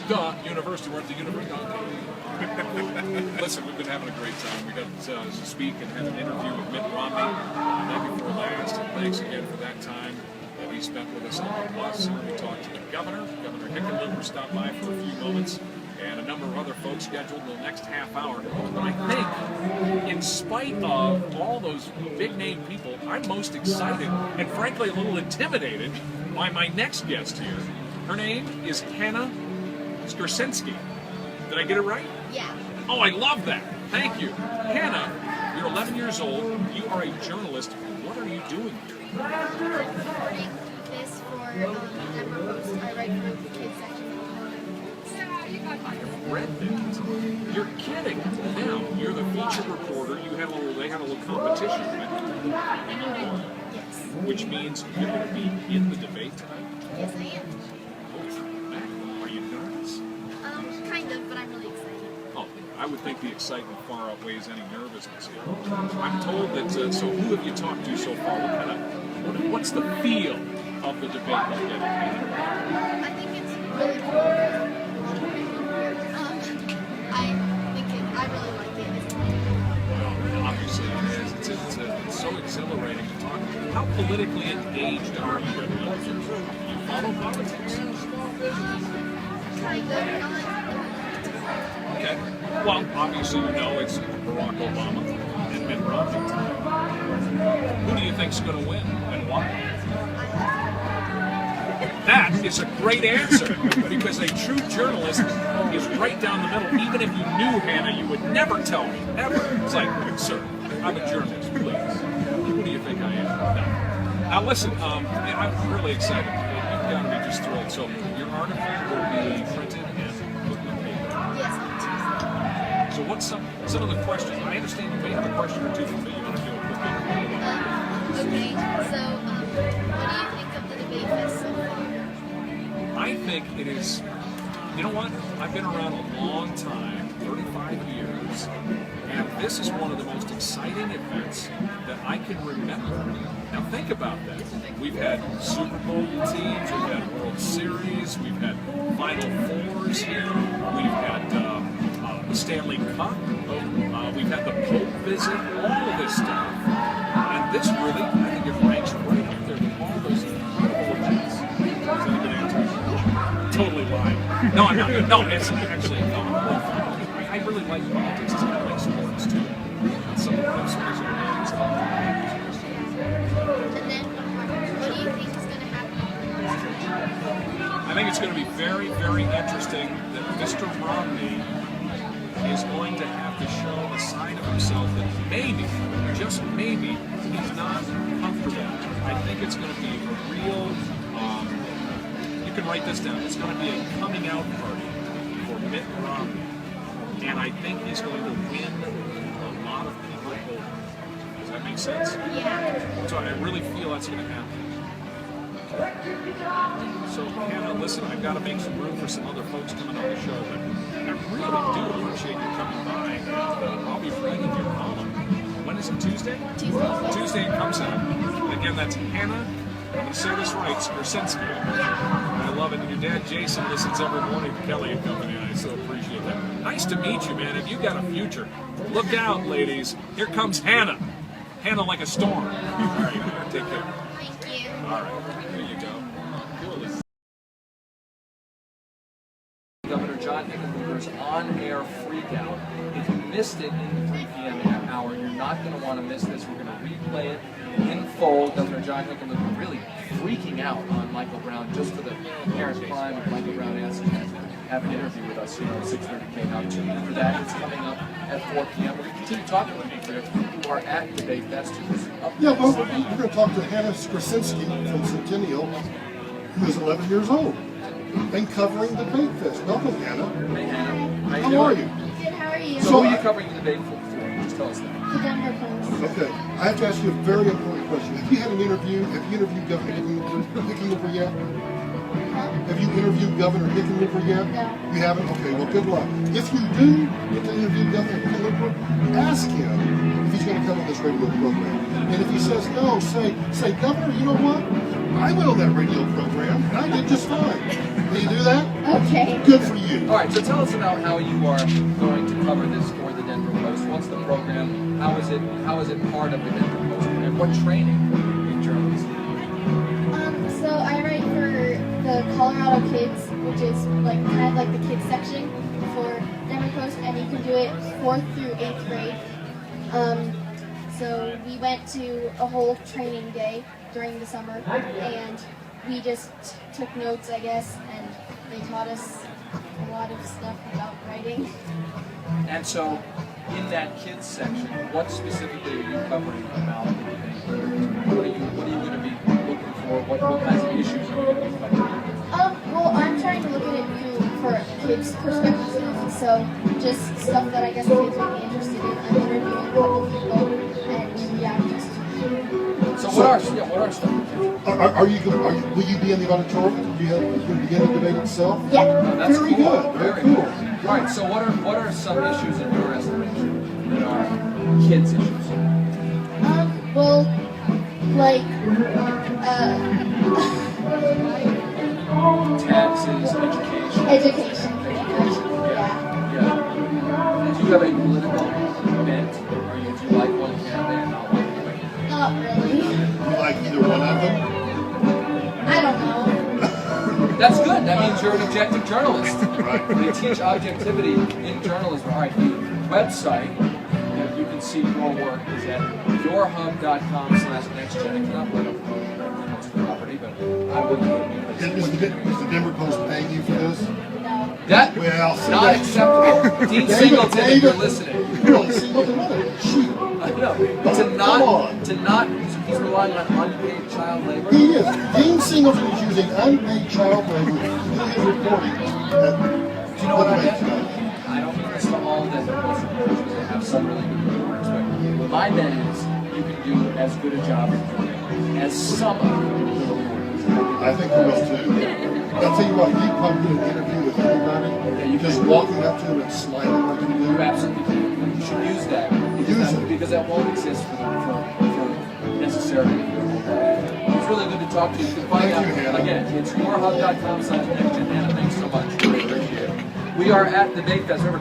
Duh, university, we're at the university. Listen, we've been having a great time. We got to speak and have an interview with Mitt Romney night before last. Thanks again for that time that he spent with us on the bus. We talked to the governor. Governor Hickenlooper stopped by for a few moments, and a number of other folks scheduled in the next half hour. But I think, in spite of all those big-name people, I'm most excited and frankly a little intimidated by my next guest here. Her name is Hannah Skurczynski. Did I get it right? Yeah. Oh, I love that. Thank you. Hannah, you're 11 years old. You are a journalist. What are you doing here? I'm reporting this for Denver Post. I write for the kids section. I have read that. You're kidding. Now, you're the featured reporter. They had a little competition, right? Yes. Which means you're going to be in the debate tonight? Yes, I am. Are you nervous? Kind of, but I'm really excited. Oh, I would think the excitement far outweighs any nervousness here. I'm told that, so who have you talked to so far? What's the feel of the debate you're getting? I think it's really cool. I really like it. Well, obviously it is. It's so exhilarating to talk. How politically engaged are you? You follow politics? Kind of. Okay. Well, obviously you know it's Barack Obama and Mitt Romney. Who do you think's going to win and why? That is a great answer, because a true journalist is right down the middle. Even if you knew Hannah, you would never tell me, ever. It's like, sir, I'm a journalist, please. Who do you think I am? No. Now listen, I'm really excited. You've got to be just thrilled. So your article will be printed and put in the paper. Yes, on Tuesday. So what's some of the questions? I understand you may have a question or two for me. You want to do a quick Okay, so what do you think of the debate fest so far? I think it is, you know what? I've been around a long time, 35 years, and this is one of the most exciting events that I can remember. Now think about that. We've had Super Bowl teams, we've had World Series, we've had Final Fours here, we've had the Stanley Cup, we've had the Pope visit, all of this stuff. And this really, I think it ranks right up there with all those incredible events. Is that a good answer? Totally lying. No, I'm not. No, it's actually, no, I really like politics. It's kind of like sports, too. Some of those sports are really stuff. And then, what do you think is going to happen? I think it's going to be very, very interesting that Mr. Romney is going to have to show a side of himself that maybe, just maybe, he's not comfortable. I think it's going to be a real, you can write this down, it's going to be a coming out party for Mitt Romney. And I think he's going to win a lot of people over. Does that make sense? Yeah. So I really feel that's going to happen. So, Hannah, listen, I've got to make some room for some other folks coming on the show, but I really do appreciate you coming by, and I'll be reading your column. When is it, Tuesday? Tuesday it comes out. And again, that's Hannah, I'm going to say this right, Skurczynski. I love it. And your dad, Jason, listens every morning to Kelly and Company, and I so appreciate that. Nice to meet you, man. Have you got a future? Look out, ladies. Here comes Hannah. Hannah like a storm. All right, take care. Thank you. All right, there you go. Cool. Governor John Hickenlooper's on-air freakout. If you missed it in the 3 p.m. hour, you're not going to want to miss this. We're going to replay it in full. Governor John Hickenlooper really freaking out on Michael Brown just for the parent crime of Michael Brown asking him to have an interview with us here on 630K. Now, tune in for that. It's coming up at 4 p.m. We're going to continue talking with people who are at Debate Fest. Yeah, well, we're going to talk to Hannah Skurczynski from Centennial, who is 11 years old, and covering the Debate Fest. Welcome, Hannah. Hey, Hannah. How are you? Good, how are you? So, who are you covering the debate for? Just tell us that. The Denver Post. Okay, I have to ask you a very important question. Have you had an interview? Have you interviewed Governor Hickenlooper yet? Huh? Have you interviewed Governor Hickenlooper yet? No. You haven't? Okay, well, good luck. If you do get to interview Governor Hickenlooper, ask him if he's going to come on this radio program. And if he says no, say, Governor, you know what? I went on that radio program, and I did just fine. Will you do that? Okay. Good for you. All right, so tell us about how you are going to cover this for the Denver Post. What's the program? How is it part of the Denver Post? And what training in journalism? So I write for the Colorado Kids, which is like kind of like the kids section for Denver Post, and you can do it 4th through 8th grade. So we went to a whole training day during the summer, and we just took notes, I guess, and they taught us a lot of stuff about writing. And so, in that kids section, what specifically are you covering about the debate? What are you going to be looking for? What kinds of issues are you going to be covering? Well, I'm trying to look at it for a kid's perspective, so just stuff that I guess kids would be interested in. I'm interviewing a couple people, and yeah, just. So what are some? Will you be in the auditorium? Do you begin the debate itself? Yeah. Oh, that's Very cool. good. Very Very cool. cool. All right. So what are some issues in your estimation that are kids issues? Well, like, Taxes, education. education. Yeah. Do you have a political bent, or do you like one candidate and not like the other? Not really. You like either one of them? I don't know. That's good. That means you're an objective journalist. Right. They teach objectivity in journalism. All right, the website that you can see your work is at yourhub.com/nextgen. It's not right up most property, but I wouldn't put it Is the Denver Post paying you for this? No. That Well, see, not that- acceptable. Dean Singleton, if you're listening. Really, Singleton, what a cheat. I know. To not he's relying on unpaid child labor. He is. Dean Singleton is using unpaid child labor to do his reporting. Do you know what I meant? I don't mean this to all Denver Post reporters because they have some really good reporters, but what I meant is you can do as good a job reporting as some of the reporters. I think he will too. I'll tell you what, you probably do an interview with anybody, you just walking up to him and smiling like you do. You absolutely can. You should use that because that won't exist for necessarily. It's really good to talk to you. You can find Thank out you, Hannah. again. It's yourhub.com/nextgen. Hannah, thanks so much. Really appreciate it. We are at the Debate Fest. Remember,